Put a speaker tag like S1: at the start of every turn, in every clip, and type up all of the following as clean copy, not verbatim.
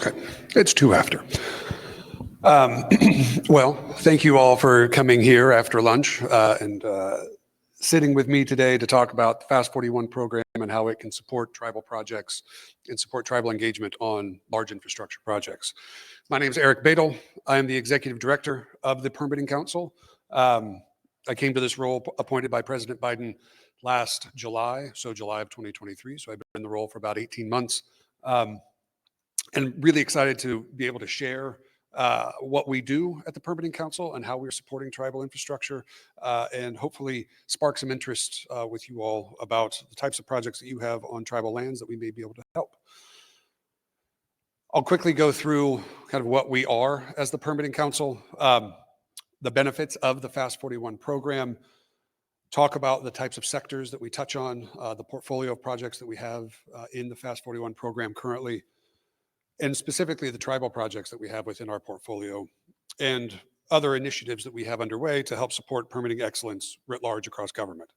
S1: Okay, it's 2 after. Well, thank you all for coming here after lunch and sitting with me today to talk about the FAST 41 program and how it can support tribal projects and support tribal engagement on large infrastructure projects. My name is Director Beightel. I am the Executive Director of the Permitting Council. I came to this role appointed by President Biden last July, so July of 2023. So I've been in the role for about 18 months. And really excited to be able to share what we do at the Permitting Council and how we're supporting tribal infrastructure, and hopefully spark some interest with you all about the types of projects that you have on tribal lands that we may be able to help. I'll quickly go through kind of what we are as the Permitting Council, the benefits of the FAST 41 program, talk about the types of sectors that we touch on, the portfolio of projects that we have in the FAST 41 program currently, and specifically the tribal projects that we have within our portfolio and other initiatives that we have underway to help support permitting excellence writ large across government.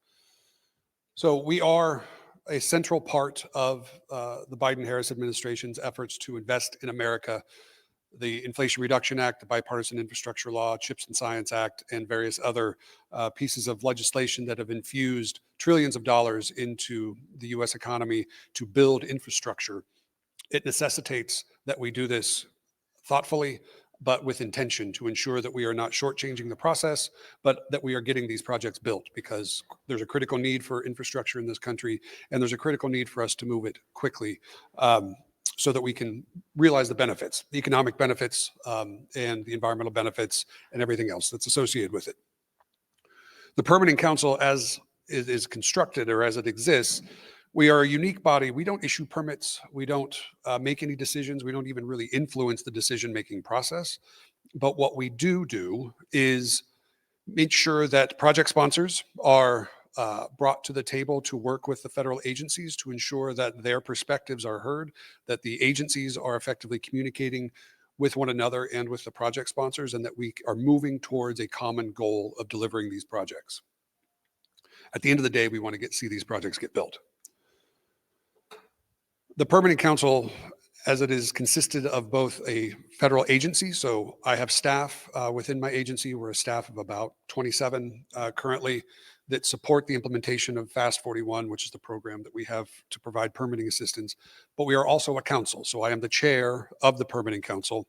S1: So we are a central part of the Biden-Harris administration's efforts to invest in America. The Inflation Reduction Act, the Bipartisan Infrastructure Law, CHIPS and Science Act, and various other pieces of legislation that have infused trillions of dollars into the U.S. economy to build infrastructure. It necessitates that we do this thoughtfully, but with intention to ensure that we are not shortchanging the process, but that we are getting these projects built, because there's a critical need for infrastructure in this country, and there's a critical need for us to move it quickly so that we can realize the benefits, the economic benefits, and the environmental benefits, and everything else that's associated with it. The Permitting Council, as it is constructed or as it exists, we are a unique body. We don't issue permits. We don't make any decisions. We don't even really influence the decision-making process. But what we do is make sure that project sponsors are brought to the table to work with the federal agencies to ensure that their perspectives are heard, that the agencies are effectively communicating with one another and with the project sponsors, and that we are moving towards a common goal of delivering these projects. At the end of the day, we want to see these projects get built. The Permitting Council, as it is, consisted of both a federal agency. So I have staff within my agency. We're a staff of about 27 currently that support the implementation of FAST 41, which is the program that we have to provide permitting assistance. But we are also a council. So I am the chair of the Permitting Council.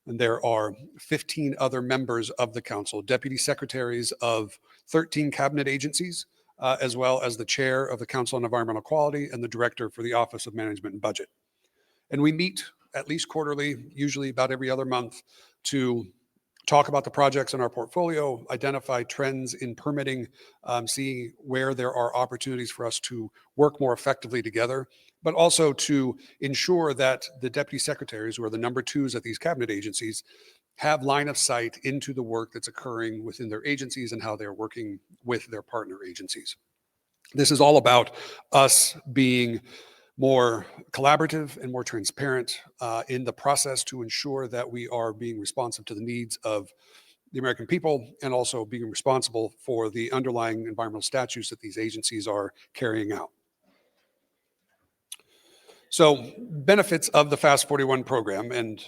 S1: And there are 15 other members of the council, deputy secretaries of 13 cabinet agencies, as well as the chair of the Council on Environmental Quality and the director for the Office of Management and Budget. And we meet at least quarterly, usually about every other month, to talk about the projects in our portfolio, identify trends in permitting, see where there are opportunities for us to work more effectively together, but also to ensure that the deputy secretaries, who are the number twos at these cabinet agencies, have line of sight into the work that's occurring within their agencies and how they're working with their partner agencies. This is all about us being more collaborative and more transparent in the process to ensure that we are being responsive to the needs of the American people, and also being responsible for the underlying environmental statutes that these agencies are carrying out. So, benefits of the FAST 41 program, and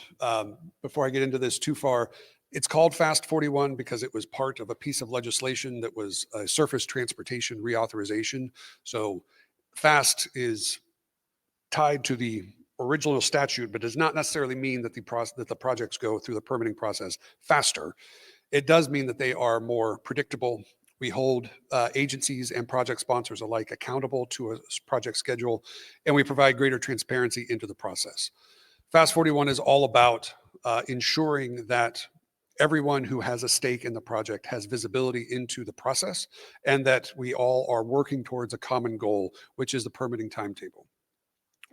S1: before I get into this too far, it's called FAST 41 because it was part of a piece of legislation that was a surface transportation reauthorization. So FAST is tied to the original statute, but does not necessarily mean that the projects go through the permitting process faster. It does mean that they are more predictable. We hold agencies and project sponsors alike accountable to a project schedule, and we provide greater transparency into the process. FAST 41 is all about ensuring that everyone who has a stake in the project has visibility into the process, and that we all are working towards a common goal, which is the permitting timetable.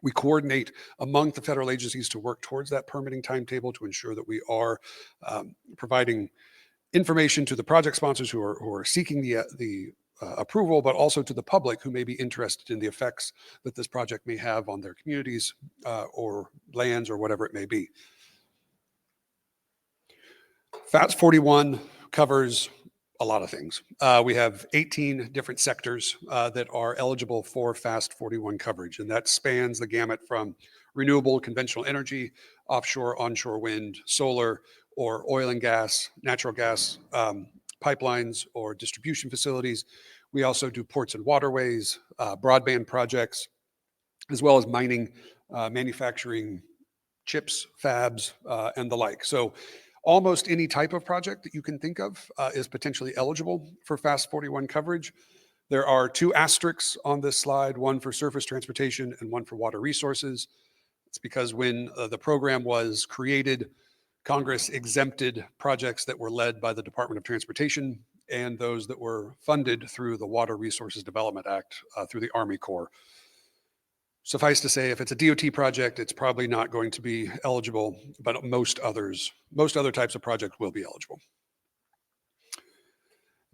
S1: We coordinate among the federal agencies to work towards that permitting timetable to ensure that we are providing information to the project sponsors who are seeking the approval, but also to the public who may be interested in the effects that this project may have on their communities or lands or whatever it may be. FAST 41 covers a lot of things. We have 18 different sectors that are eligible for FAST 41 coverage, and that spans the gamut from renewable conventional energy offshore, onshore wind, solar, or oil and gas, natural gas pipelines or distribution facilities. We also do ports and waterways, broadband projects, as well as mining, manufacturing, chips, fabs, and the like. So almost any type of project that you can think of is potentially eligible for FAST 41 coverage. There are two asterisks on this slide, one for surface transportation and one for water resources. It's because when the program was created, Congress exempted projects that were led by the Department of Transportation and those that were funded through the Water Resources Development Act through the Army Corps. Suffice to say, if it's a DOT project, it's probably not going to be eligible, but most other types of projects will be eligible.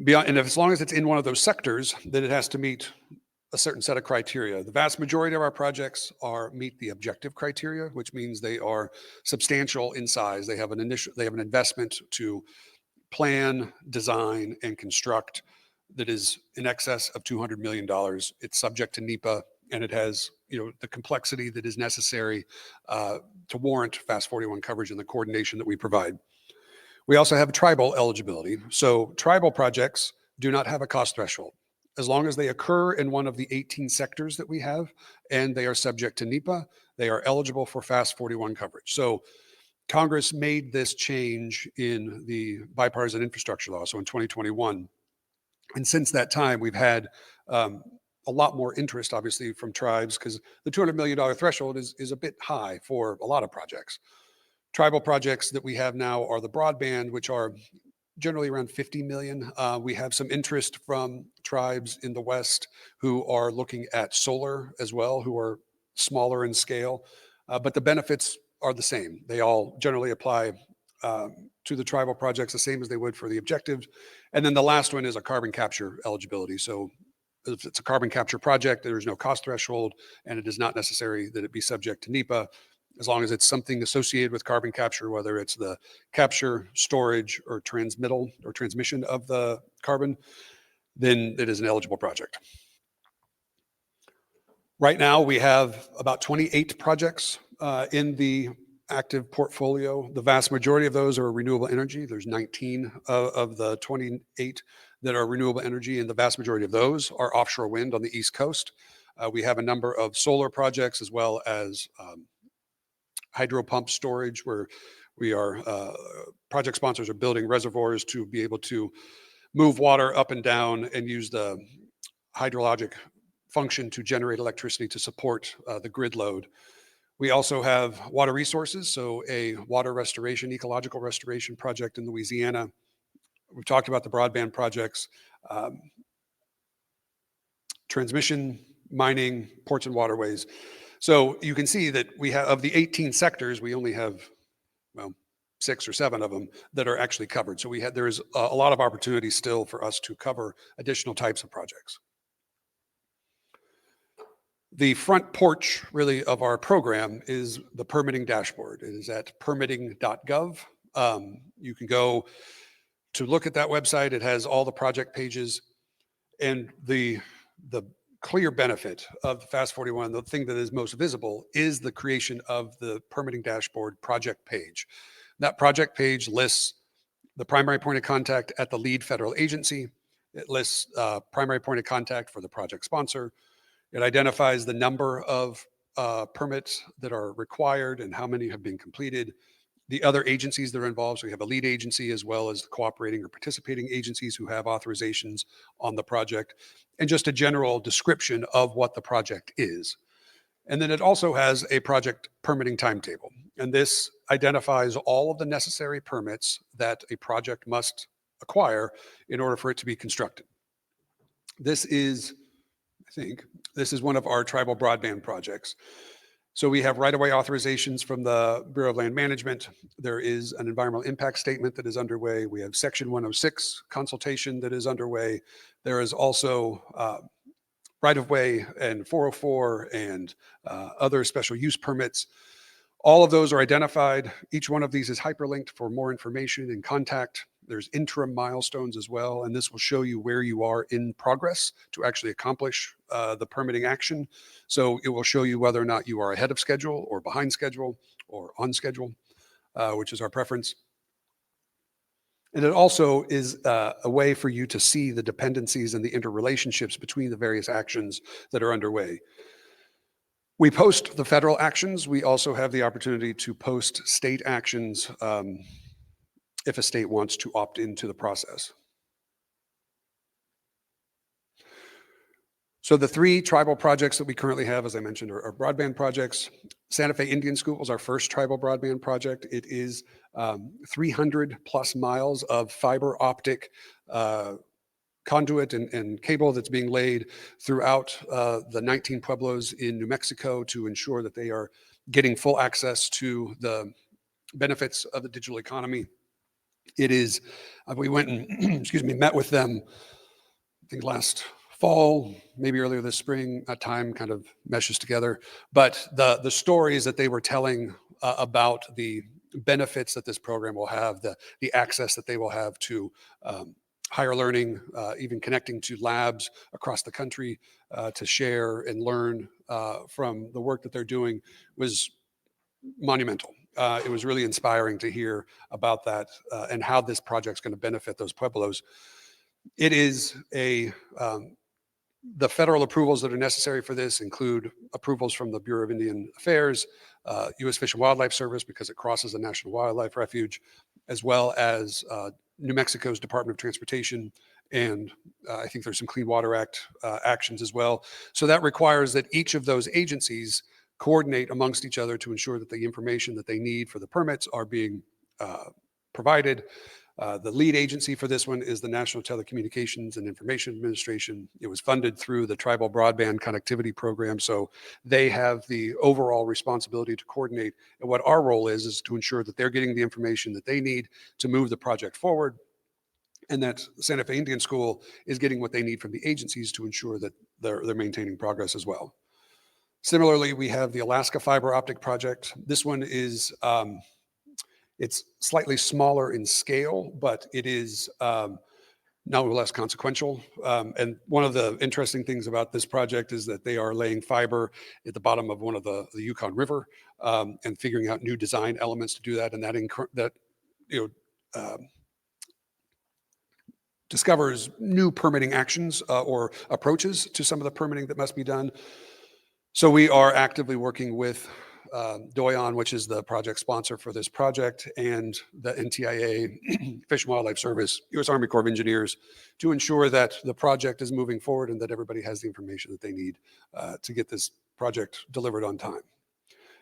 S1: And as long as it's in one of those sectors, then it has to meet a certain set of criteria. The vast majority of our projects meet the objective criteria, which means they are substantial in size. They have an investment to plan, design, and construct that is in excess of $200 million. It's subject to NEPA, and it has the complexity that is necessary to warrant FAST 41 coverage and the coordination that we provide. We also have tribal eligibility. So tribal projects do not have a cost threshold. As long as they occur in one of the 18 sectors that we have and they are subject to NEPA, they are eligible for FAST 41 coverage. So Congress made this change in the bipartisan infrastructure law, so in 2021. And since that time, we've had a lot more interest, obviously, from tribes because the $200 million threshold is a bit high for a lot of projects. Tribal projects that we have now are the broadband, which are generally around 50 million. We have some interest from tribes in the West who are looking at solar as well, who are smaller in scale, but the benefits are the same. They all generally apply to the tribal projects the same as they would for the objectives. And then the last one is a carbon capture eligibility. So if it's a carbon capture project, there is no cost threshold, and it is not necessary that it be subject to NEPA, as long as it's something associated with carbon capture, whether it's the capture, storage, or transmittal or transmission of the carbon, then it is an eligible project. Right now, we have about 28 projects in the active portfolio. The vast majority of those are renewable energy. There's 19 of the 28 that are renewable energy, and the vast majority of those are offshore wind on the East Coast. We have a number of solar projects as well as hydro pump storage, where we are project sponsors are building reservoirs to be able to move water up and down and use the hydrologic function to generate electricity to support the grid load. We also have water resources, so a water restoration, ecological restoration project in Louisiana. We've talked about the broadband projects, transmission, mining, ports and waterways. So you can see that we have, of the 18 sectors, we only have, 6 or 7 of them that are actually covered. So there is a lot of opportunity still for us to cover additional types of projects. The front porch, really, of our program is the permitting dashboard. It is at permitting.gov. You can go to look at that website. It has all the project pages. And the clear benefit of FAST 41, the thing that is most visible, is the creation of the permitting dashboard project page. That project page lists the primary point of contact at the lead federal agency. It lists primary point of contact for the project sponsor. It identifies the number of permits that are required and how many have been completed, the other agencies that are involved. So we have a lead agency as well as the cooperating or participating agencies who have authorizations on the project, and just a general description of what the project is. And then it also has a project permitting timetable. And this identifies all of the necessary permits that a project must acquire in order for it to be constructed. This is one of our tribal broadband projects. So we have right-of-way authorizations from the Bureau of Land Management. There is an environmental impact statement that is underway. We have Section 106 consultation that is underway. There is also right-of-way and 404 and other special use permits. All of those are identified. Each one of these is hyperlinked for more information and contact. There's interim milestones as well, and this will show you where you are in progress to actually accomplish the permitting action. So it will show you whether or not you are ahead of schedule or behind schedule, or on schedule, which is our preference. And it also is a way for you to see the dependencies and the interrelationships between the various actions that are underway. We post the federal actions. We also have the opportunity to post state actions if a state wants to opt into the process. So the 3 tribal projects that we currently have, as I mentioned, are broadband projects. Santa Fe Indian School is our first tribal broadband project. It is 300 plus miles of fiber optic conduit and cable that's being laid throughout the 19 pueblos in New Mexico to ensure that they are getting full access to the benefits of the digital economy. It is, we went and, excuse me, met with them, I think last fall, maybe earlier this spring. Time kind of meshes together. But the stories that they were telling about the benefits that this program will have, the access that they will have to higher learning, even connecting to labs across the country to share and learn from the work that they're doing was monumental. It was really inspiring to hear about that and how this project's going to benefit those pueblos. It is the federal approvals that are necessary for this include approvals from the Bureau of Indian Affairs, U.S. Fish and Wildlife Service, because it crosses the National Wildlife Refuge, as well as New Mexico's Department of Transportation, and I think there's some Clean Water Act actions as well. So that requires that each of those agencies coordinate amongst each other to ensure that the information that they need for the permits are being provided. The lead agency for this one is the National Telecommunications and Information Administration. It was funded through the Tribal Broadband Connectivity Program, so they have the overall responsibility to coordinate. And what our role is to ensure that they're getting the information that they need to move the project forward, and that Santa Fe Indian School is getting what they need from the agencies to ensure that they're maintaining progress as well. Similarly, we have the Alaska Fiber Optic Project. This one is it's slightly smaller in scale, but it is no less consequential. And one of the interesting things about this project is that they are laying fiber at the bottom of one of the Yukon River and figuring out new design elements to do that. And that discovers new permitting actions or approaches to some of the permitting that must be done. So we are actively working with Doyon, which is the project sponsor for this project, and the NTIA, Fish and Wildlife Service, U.S. Army Corps of Engineers, to ensure that the project is moving forward and that everybody has the information that they need to get this project delivered on time.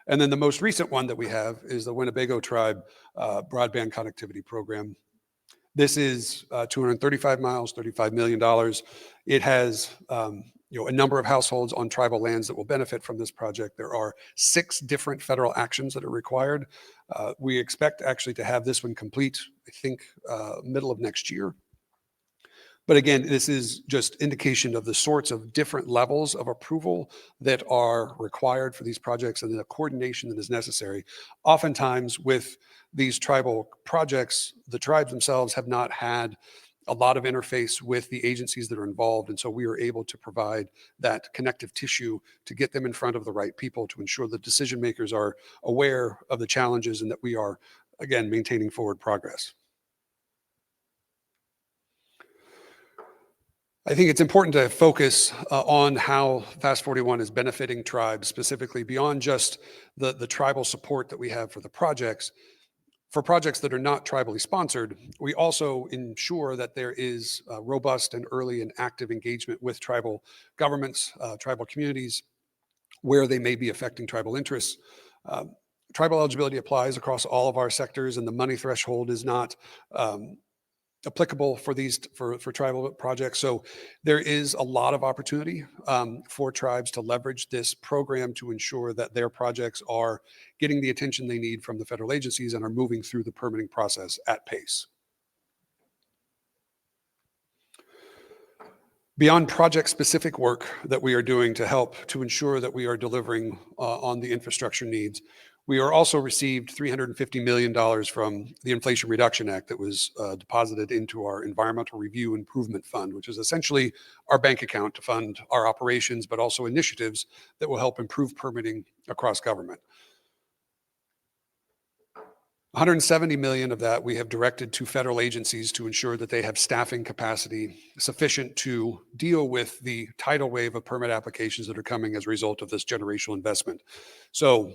S1: And then the most recent one that we have is the Winnebago Tribe Broadband Connectivity Program. This is 235 miles, $35 million. It has a number of households on tribal lands that will benefit from this project. There are 6 different federal actions that are required. We expect actually to have this one complete, I think, middle of next year. But again, this is just indication of the sorts of different levels of approval that are required for these projects and the coordination that is necessary. Oftentimes with these tribal projects, the tribes themselves have not had a lot of interface with the agencies that are involved. And so we are able to provide that connective tissue to get them in front of the right people to ensure that decision makers are aware of the challenges and that we are, again, maintaining forward progress. I think it's important to focus on how Fast 41 is benefiting tribes specifically beyond just the tribal support that we have for the projects. For projects that are not tribally sponsored, we also ensure that there is robust and early and active engagement with tribal governments, tribal communities, where they may be affecting tribal interests. Tribal eligibility applies across all of our sectors, and the money threshold is not applicable for tribal projects. So there is a lot of opportunity for tribes to leverage this program to ensure that their projects are getting the attention they need from the federal agencies and are moving through the permitting process at pace. Beyond project-specific work that we are doing to help to ensure that we are delivering on the infrastructure needs, we are also received $350 million from the Inflation Reduction Act that was deposited into our Environmental Review Improvement Fund, which is essentially our bank account to fund our operations, but also initiatives that will help improve permitting across government. 170 million of that we have directed to federal agencies to ensure that they have staffing capacity sufficient to deal with the tidal wave of permit applications that are coming as a result of this generational investment. So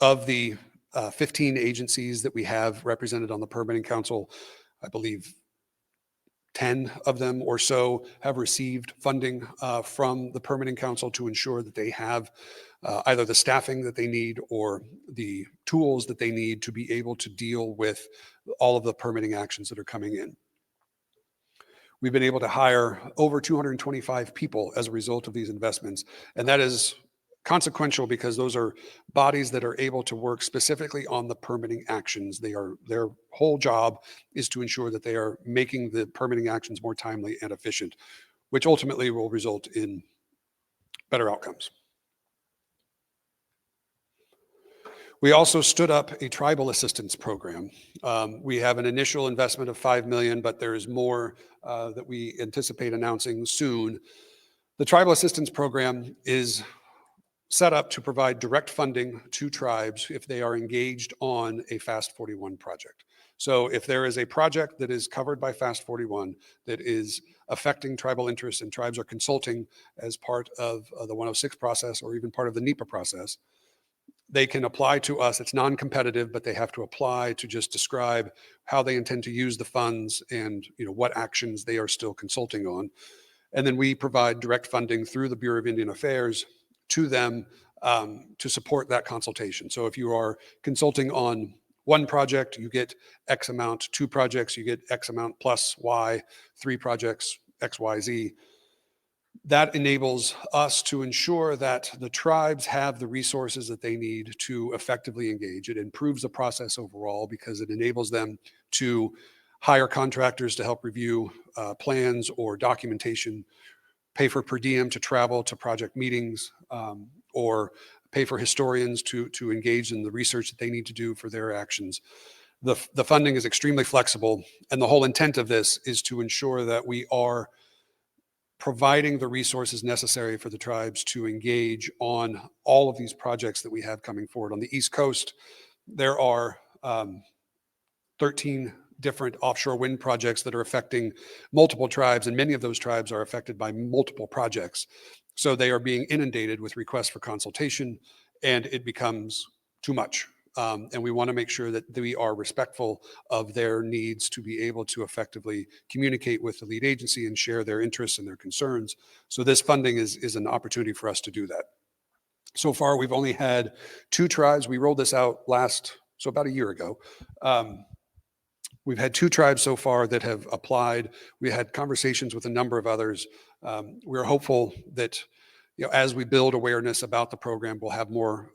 S1: of the 15 agencies that we have represented on the Permitting Council, I believe 10 of them or so have received funding from the Permitting Council to ensure that they have either the staffing that they need or the tools that they need to be able to deal with all of the permitting actions that are coming in. We've been able to hire over 225 people as a result of these investments, and that is consequential because those are bodies that are able to work specifically on the permitting actions. Their whole job is to ensure that they are making the permitting actions more timely and efficient, which ultimately will result in better outcomes. We also stood up a tribal assistance program. We have an initial investment of $5 million, but there is more that we anticipate announcing soon. The tribal assistance program is set up to provide direct funding to tribes if they are engaged on a FAST 41 project. So if there is a project that is covered by FAST 41 that is affecting tribal interests and tribes are consulting as part of the 106 process or even part of the NEPA process, they can apply to us. It's non-competitive, but they have to apply to just describe how they intend to use the funds and what actions they are still consulting on. And then we provide direct funding through the Bureau of Indian Affairs to them to support that consultation. So if you are consulting on one project, you get X amount, 2 projects, you get X amount plus Y, 3 projects, X, Y, Z. That enables us to ensure that the tribes have the resources that they need to effectively engage. It improves the process overall because it enables them to hire contractors to help review plans or documentation, pay for per diem to travel to project meetings, or pay for historians to engage in the research that they need to do for their actions. The funding is extremely flexible, and the whole intent of this is to ensure that we are providing the resources necessary for the tribes to engage on all of these projects that we have coming forward. On the East Coast, there are 13 different offshore wind projects that are affecting multiple tribes, and many of those tribes are affected by multiple projects. So they are being inundated with requests for consultation, and it becomes too much. And we want to make sure that we are respectful of their needs to be able to effectively communicate with the lead agency and share their interests and their concerns. So this funding is an opportunity for us to do that. So far, we've only had 2 tribes. We rolled this out about a year ago. We've had 2 tribes so far that have applied. We had conversations with a number of others. We're hopeful that as we build awareness about the program, we'll have more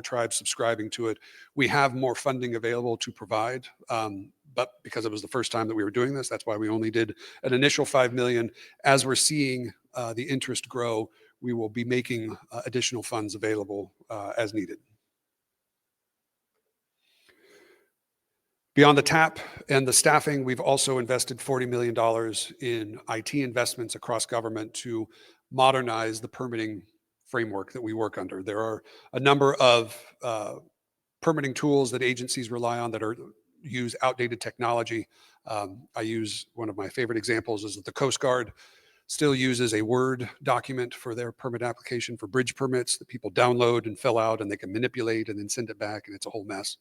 S1: tribes subscribing to it. We have more funding available to provide, but because it was the first time that we were doing this, that's why we only did an initial $5 million. As we're seeing the interest grow, we will be making additional funds available as needed. Beyond the TAP and the staffing, we've also invested $40 million in IT investments across government to modernize the permitting framework that we work under. There are a number of permitting tools that agencies rely on that use outdated technology. I use one of my favorite examples is that the Coast Guard still uses a Word document for their permit application for bridge permits that people download and fill out, and they can manipulate and then send it back, and it's a whole mess.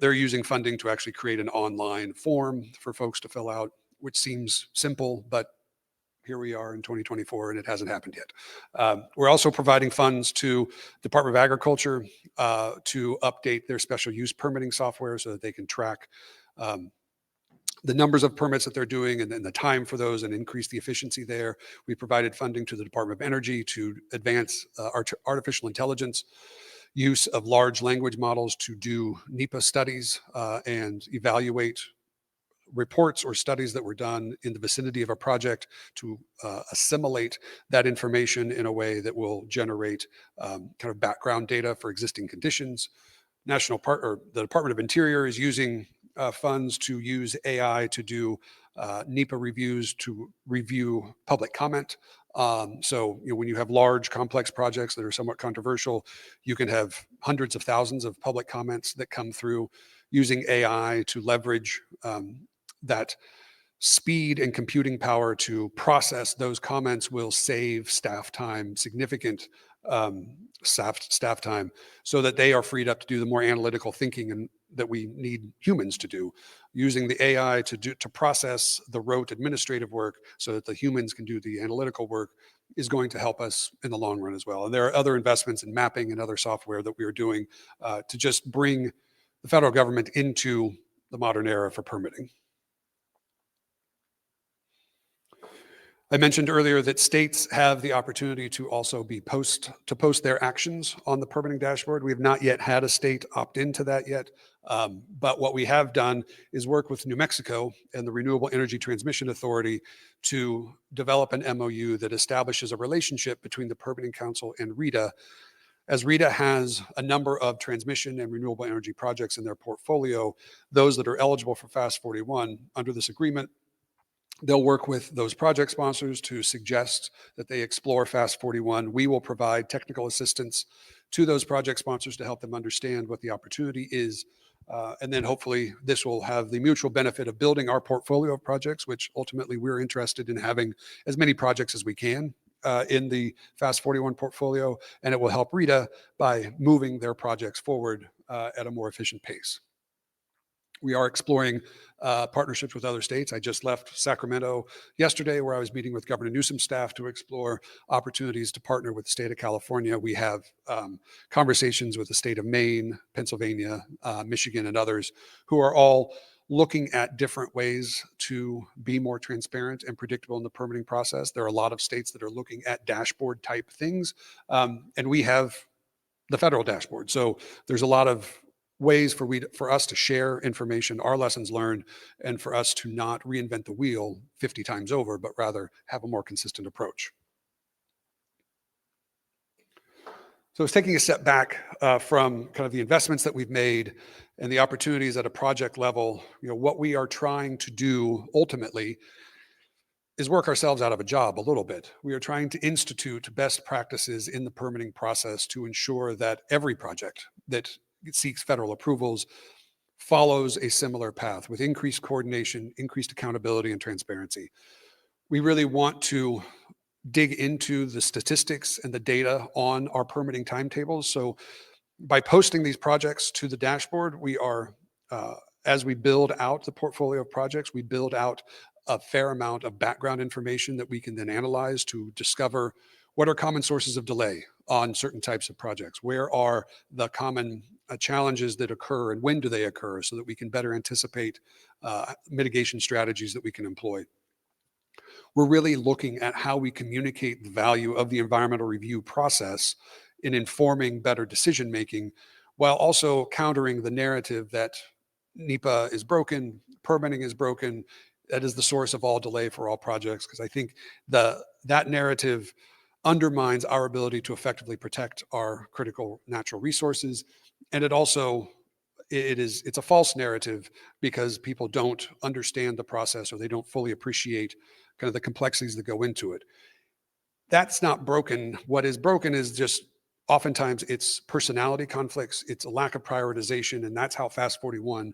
S1: They're using funding to actually create an online form for folks to fill out, which seems simple, but here we are in 2024 and it hasn't happened yet. We're also providing funds to Department of Agriculture to update their special use permitting software so that they can track the numbers of permits that they're doing and the time for those and increase the efficiency there. We provided funding to the Department of Energy to advance artificial intelligence use of large language models to do NEPA studies and evaluate reports or studies that were done in the vicinity of a project to assimilate that information in a way that will generate kind of background data for existing conditions. The Department of Interior is using funds to use AI to do NEPA reviews to review public comment. So when you have large, complex projects that are somewhat controversial, you can have hundreds of thousands of public comments that come through. using AI to leverage that speed and computing power to process those comments will save staff time, significant staff time, so that they are freed up to do the more analytical thinking and that we need humans to do, using the AI to process the rote administrative work so that the humans can do the analytical work is going to help us in the long run as well. And there are other investments in mapping and other software that we are doing to just bring the federal government into the modern era for permitting. I mentioned earlier that states have the opportunity to also post their actions on the permitting dashboard. We have not yet had a state opt into that yet. But what we have done is work with New Mexico and the Renewable Energy Transmission Authority to develop an MOU that establishes a relationship between the Permitting Council and RETA. As RETA has a number of transmission and renewable energy projects in their portfolio, those that are eligible for Fast 41 under this agreement, they'll work with those project sponsors to suggest that they explore Fast 41. We will provide technical assistance to those project sponsors to help them understand what the opportunity is. And then hopefully this will have the mutual benefit of building our portfolio of projects, which ultimately we're interested in having as many projects as we can in the Fast 41 portfolio. And it will help RETA by moving their projects forward at a more efficient pace. We are exploring partnerships with other states. I just left Sacramento yesterday, where I was meeting with Governor Newsom's staff to explore opportunities to partner with the state of California. We have conversations with the state of Maine, Pennsylvania, Michigan, and others who are all looking at different ways to be more transparent and predictable in the permitting process. There are a lot of states that are looking at dashboard type things, and we have the federal dashboard. So there's a lot of ways for us to share information, our lessons learned, and for us to not reinvent the wheel 50 times over, but rather have a more consistent approach. So it's taking a step back from kind of the investments that we've made and the opportunities at a project level. What we are trying to do ultimately is work ourselves out of a job a little bit. We are trying to institute best practices in the permitting process to ensure that every project that seeks federal approvals follows a similar path with increased coordination, increased accountability, and transparency. We really want to dig into the statistics and the data on our permitting timetables. So by posting these projects to the dashboard, we are, as we build out the portfolio of projects, we build out a fair amount of background information that we can then analyze to discover what are common sources of delay on certain types of projects. Where are the common challenges that occur, and when do they occur, so that we can better anticipate mitigation strategies that we can employ. We're really looking at how we communicate the value of the environmental review process in informing better decision making, while also countering the narrative that NEPA is broken, permitting is broken, that is the source of all delay for all projects. Because I think that narrative undermines our ability to effectively protect our critical natural resources. And it also, it's a false narrative because people don't understand the process, or they don't fully appreciate kind of the complexities that go into it. That's not broken. What is broken is just oftentimes it's personality conflicts, it's a lack of prioritization, and that's how Fast 41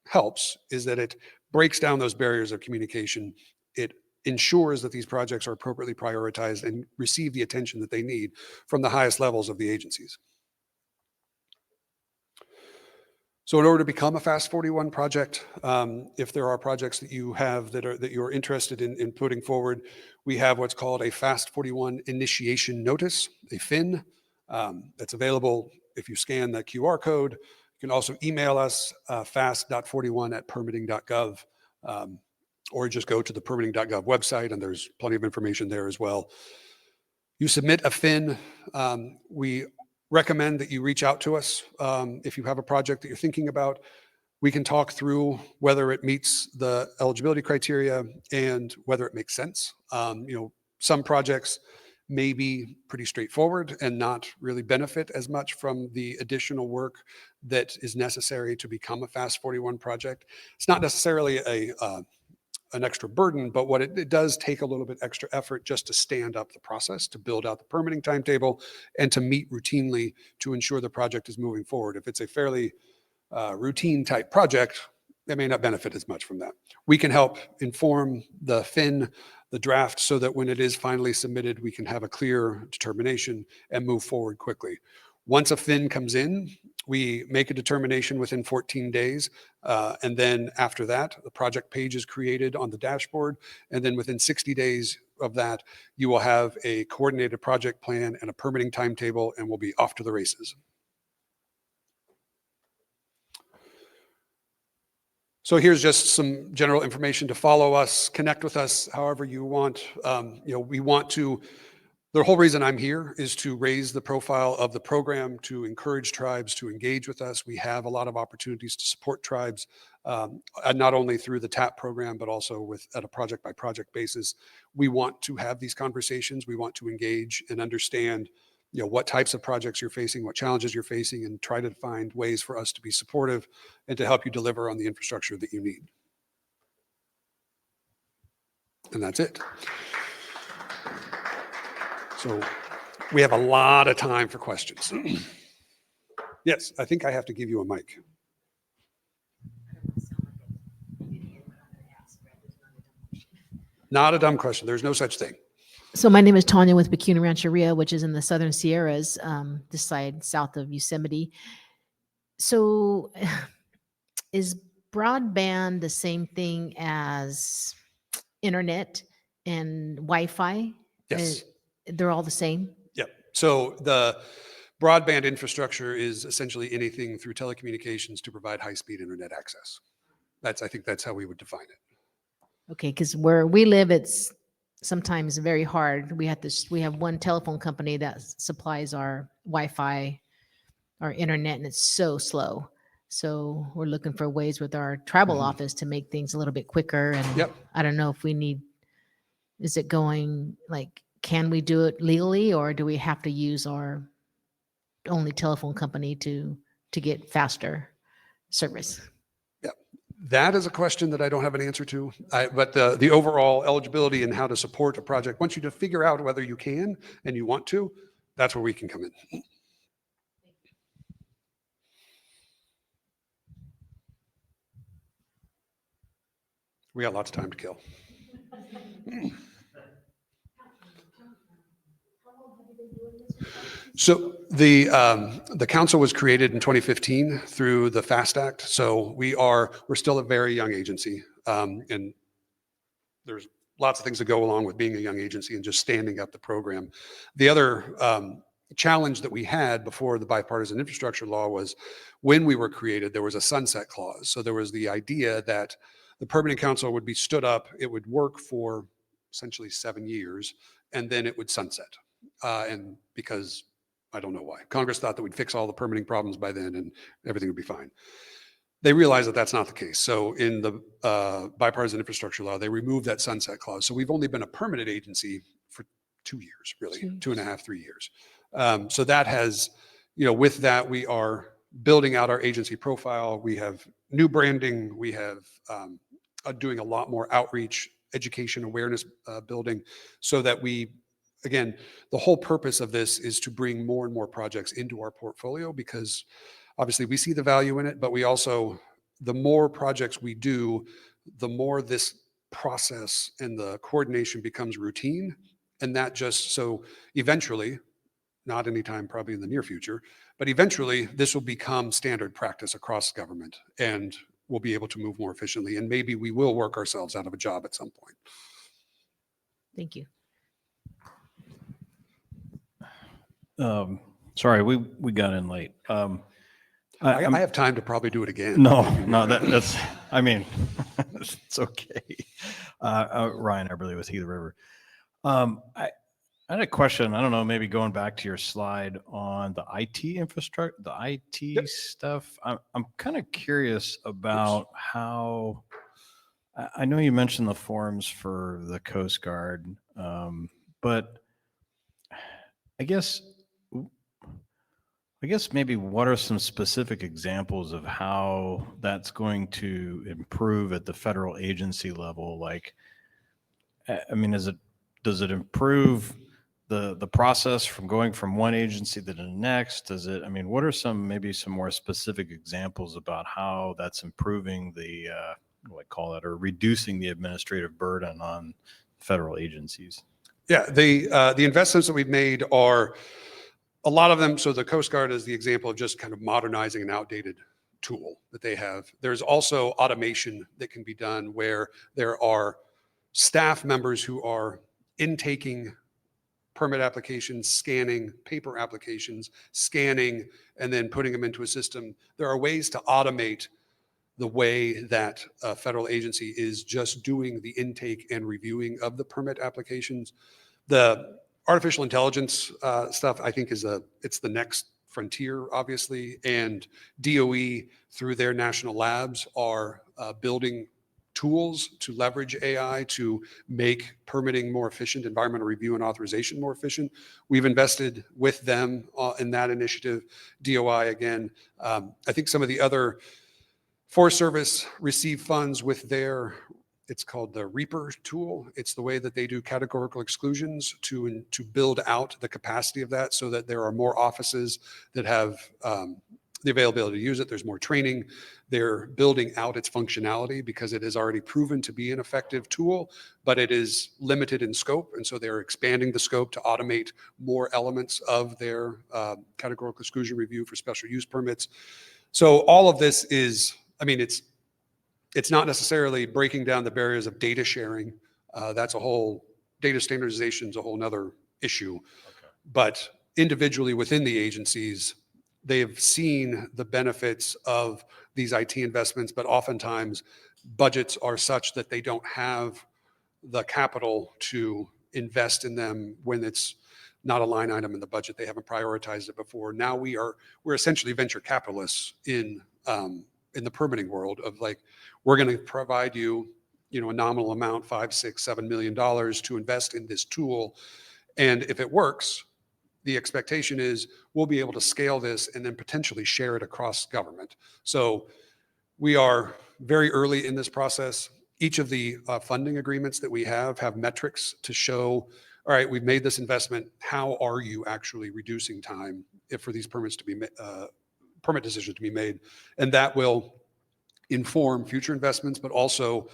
S1: helps, is that it breaks down those barriers of communication. It ensures that these projects are appropriately prioritized and receive the attention that they need from the highest levels of the agencies. So in order to become a Fast 41 project, if there are projects that you have that you're interested in putting forward, we have what's called a Fast 41 initiation notice, a FIN, that's available if you scan that QR code. You can also email us, fast.41@permitting.gov, or just go to the permitting.gov website, and there's plenty of information there as well. You submit a FIN. We recommend that you reach out to us if you have a project that you're thinking about. We can talk through whether it meets the eligibility criteria and whether it makes sense. Some projects may be pretty straightforward and not really benefit as much from the additional work that is necessary to become a Fast 41 project. It's not necessarily an extra burden, but what it does take a little bit extra effort just to stand up the process, to build out the permitting timetable, and to meet routinely to ensure the project is moving forward. If it's a fairly routine type project, they may not benefit as much from that. We can help inform the FIN, the draft, so that when it is finally submitted, we can have a clear determination and move forward quickly. Once a FIN comes in, we make a determination within 14 days. And then after that, the project page is created on the dashboard. And then within 60 days of that, you will have a coordinated project plan and a permitting timetable, and we'll be off to the races. So here's just some general information to follow us, connect with us however you want. We want to, the whole reason I'm here is to raise the profile of the program, to encourage tribes to engage with us. We have a lot of opportunities to support tribes, not only through the TAP program, but also at a project by project basis. We want to have these conversations. We want to engage and understand what types of projects you're facing, what challenges you're facing, and try to find ways for us to be supportive and to help you deliver on the infrastructure that you need. And that's it. So we have a lot of time for questions. Yes, I think I have to give you a mic. Not a dumb question. There's no such thing.
S2: So my name is Tanya with Bacuna Rancheria, which is in the Southern Sierras, this side south of Yosemite. So is broadband the same thing as internet and Wi-Fi?
S1: Yes.
S2: They're all the same?
S1: Yep. So the broadband infrastructure is essentially anything through telecommunications to provide high-speed internet access. I think that's how we would define it.
S2: Okay, because where we live, it's sometimes very hard. We have one telephone company that supplies our Wi-Fi, our internet, and it's so slow. So we're looking for ways with our tribal office to make things a little bit quicker. And
S1: Yep.
S2: I don't know if is it going, like, can we do it legally, or do we have to use our only telephone company to get faster service?
S1: That is a question that I don't have an answer to, but the overall eligibility and how to support a project, once you figure out whether you can and you want to, that's where we can come in. We got lots of time to kill. So the council was created in 2015 through the FAST Act. So we're still a very young agency, and there's lots of things that go along with being a young agency and just standing up the program. The other challenge that we had before the bipartisan infrastructure law was when we were created, there was a sunset clause. So there was the idea that the permitting council would be stood up, it would work for essentially 7 years, and then it would sunset. And because I don't know why. Congress thought that we'd fix all the permitting problems by then and everything would be fine. They realized that that's not the case. So in the bipartisan infrastructure law, they removed that sunset clause. So we've only been a permitted agency for 2 years, really, 2.5, 3 years. So that has, with that, we are building out our agency profile. We have new branding. We have doing a lot more outreach, education, awareness building, so that again, the whole purpose of this is to bring more and more projects into our portfolio, because obviously we see the value in it, but we also, the more projects we do, the more this process and the coordination becomes routine. And that so eventually, not anytime probably in the near future, but eventually this will become standard practice across government, and we'll be able to move more efficiently. And maybe we will work ourselves out of a job at some point.
S2: Thank you.
S3: Sorry, we got in late.
S1: I have time to probably do it again.
S3: No, that's, I mean, it's okay. Ryan Eberly with Gila River. I had a question. I don't know, maybe going back to your slide on the IT infrastructure, the IT stuff. I'm kind of curious about how, I know you mentioned the forms for the Coast Guard, but I guess maybe what are some specific examples of how that's going to improve at the federal agency level? Like, I mean, does it improve the process from going from one agency to the next? Does it, I mean, what are maybe some more specific examples about how that's improving what I call it, or reducing the administrative burden on federal agencies?
S1: Yeah, the investments that we've made are a lot of them. So the Coast Guard is the example of just kind of modernizing an outdated tool that they have. There's also automation that can be done where there are staff members who are intaking permit applications, scanning paper applications, scanning, and then putting them into a system. There are ways to automate the way that a federal agency is just doing the intake and reviewing of the permit applications. The artificial intelligence stuff, I think, it's the next frontier, obviously, and DOE through their national labs are building tools to leverage AI to make permitting more efficient, environmental review and authorization more efficient. We've invested with them in that initiative. DOI, again, I think some of the other Forest Service receive funds with it's called the Reaper tool. It's the way that they do categorical exclusions to build out the capacity of that so that there are more offices that have the availability to use it. There's more training. They're building out its functionality because it has already proven to be an effective tool, but it is limited in scope. And so they're expanding the scope to automate more elements of their categorical exclusion review for special use permits. So all of this is, I mean, it's not necessarily breaking down the barriers of data sharing. That's a whole, data standardization is a whole nother issue. Okay. But individually within the agencies, they have seen the benefits of these IT investments, but oftentimes budgets are such that they don't have the capital to invest in them when it's not a line item in the budget. They haven't prioritized it before. Now we're essentially venture capitalists in the permitting world of like, we're going to provide you, a nominal amount, $5, $6, $7 million to invest in this tool. And if it works, the expectation is we'll be able to scale this and then potentially share it across government. So we are very early in this process. Each of the funding agreements that we have metrics to show, all right, we've made this investment. How are you actually reducing time for these permits to be permit decisions to be made? And that will inform future investments, but also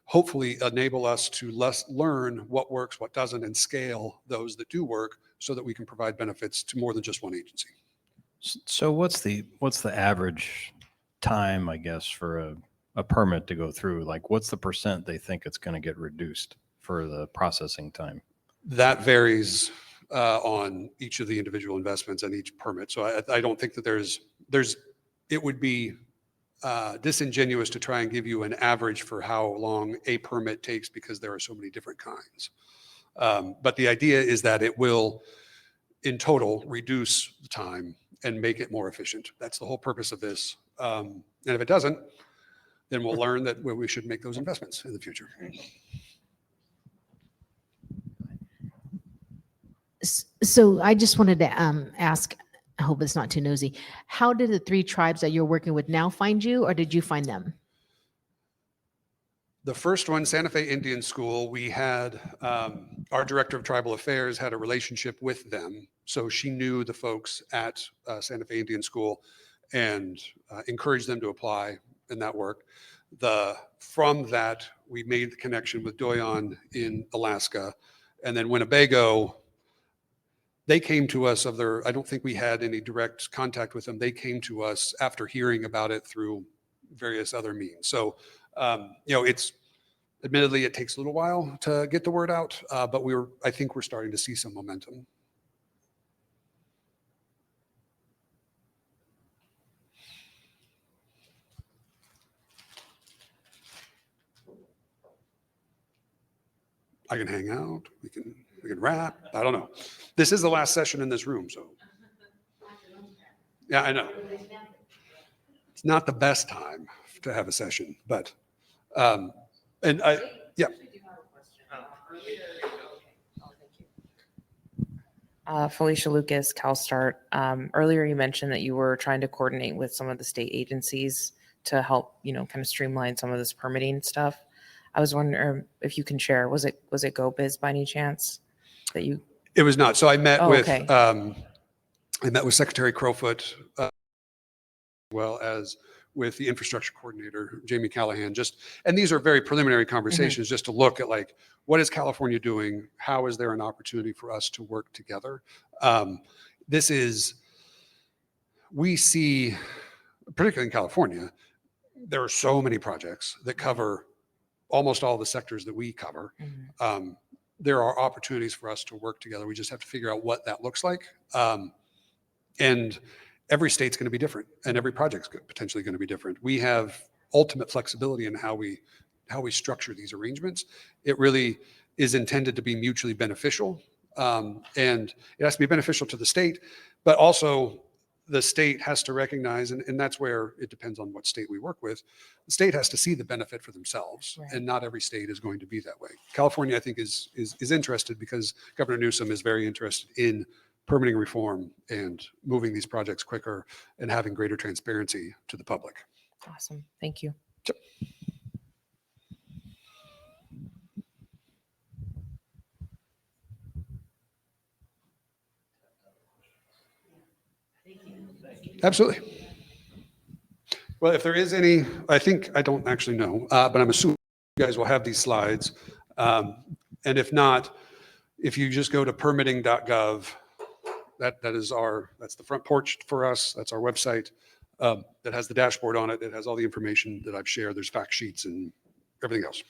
S1: hopefully enable us to learn what works, what doesn't, and scale those that do work so that we can provide benefits to more than just one agency.
S3: So what's the average time, I guess, for a permit to go through? Like, what's the percent they think it's going to get reduced for the processing time?
S1: That varies on each of the individual investments and each permit. So I don't think that it would be disingenuous to try and give you an average for how long a permit takes because there are so many different kinds. But the idea is that it will, in total, reduce the time and make it more efficient. That's the whole purpose of this. And if it doesn't, then we'll learn that we should make those investments in the future.
S2: So I just wanted to ask, I hope it's not too nosy, how did the 3 tribes that you're working with now find you, or did you find them?
S1: The first one, Santa Fe Indian School, we had our director of tribal affairs had a relationship with them. So she knew the folks at Santa Fe Indian School and encouraged them to apply, and that worked. From that, we made the connection with Doyon in Alaska, and then Winnebago. They came to us I don't think we had any direct contact with them. They came to us after hearing about it through various other means. So, admittedly, it takes a little while to get the word out, but I think we're starting to see some momentum. I can hang out. We can wrap. I don't know. This is the last session in this room, so. Yeah, I know. It's not the best time to have a session, but, yeah.
S4: Felicia Lucas, CalSTART. Earlier you mentioned that you were trying to coordinate with some of the state agencies to help, kind of streamline some of this permitting stuff. I was wondering if you can share, was it GoBiz by any chance that you?
S1: It was not. So I met
S4: Oh,
S1: with,
S4: okay.
S1: I met with Secretary Crowfoot, as well as with the infrastructure coordinator, Jamie Callahan, and these are very preliminary conversations just to look at like, what is California doing? How is there an opportunity for us to work together? We see, particularly in California, there are so many projects that cover almost all the sectors that we cover. There are opportunities for us to work together. We just have to figure out what that looks like. And every state's going to be different, and every project's potentially going to be different. We have ultimate flexibility in how we structure these arrangements. It really is intended to be mutually beneficial, and it has to be beneficial to the state, but also the state has to recognize, and that's where it depends on what state we work with. The state has to see the benefit for themselves,
S4: Right.
S1: and not every state is going to be that way. California, I think, is interested because Governor Newsom is very interested in permitting reform and moving these projects quicker and having greater transparency to the public.
S4: Awesome. Thank you.
S1: Absolutely. Well, if there is any, I don't actually know, but I'm assuming you guys will have these slides. And if not, if you just go to permitting.gov, that's the front porch for us. That's our website. That has the dashboard on it. It has all the information that I've shared. There's fact sheets and everything else.